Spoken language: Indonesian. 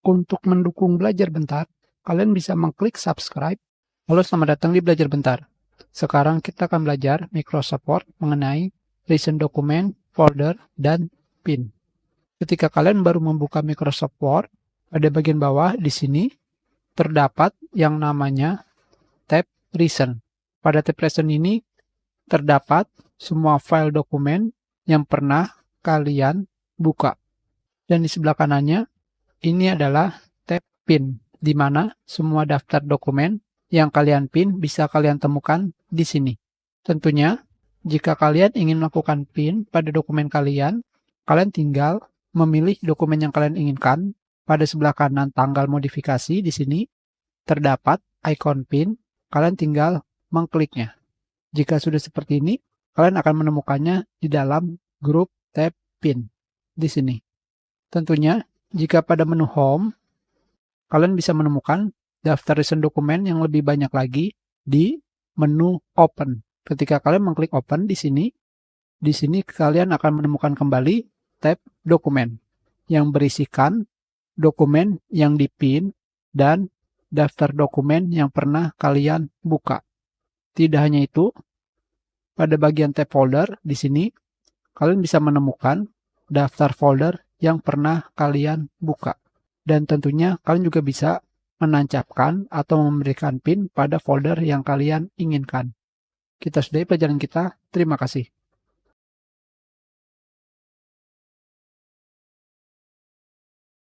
Untuk mendukung Belajar Bentar, kalian bisa mengklik subscribe. Halo, selamat datang di Belajar Bentar. Sekarang kita akan belajar Microsoft Word mengenai recent document, folder, dan pin. Ketika kalian baru membuka Microsoft Word, pada bagian bawah di sini terdapat yang namanya tab Recent. Pada tab Recent ini terdapat semua file dokumen yang pernah kalian buka. Dan di sebelah kanannya ini adalah tab Pin, di mana semua daftar dokumen yang kalian pin bisa kalian temukan di sini. Tentunya, jika kalian ingin melakukan pin pada dokumen kalian, kalian tinggal memilih dokumen yang kalian inginkan. Pada sebelah kanan tanggal modifikasi di sini terdapat icon pin, kalian tinggal mengkliknya. Jika sudah seperti ini, kalian akan menemukannya di dalam grup tab pin di sini. Tentunya, jika pada menu Home, kalian bisa menemukan daftar recent dokumen yang lebih banyak lagi di menu Open. Ketika kalian mengklik Open di sini kalian akan menemukan kembali tab Dokumen yang berisikan dokumen yang dipin dan daftar dokumen yang pernah kalian buka. Tidak hanya itu, pada bagian tab Folder di sini kalian bisa menemukan daftar folder yang pernah kalian buka. Dan tentunya kalian juga bisa menancapkan atau memberikan pin pada folder yang kalian inginkan. Kita sudahi pelajaran kita. Terima kasih.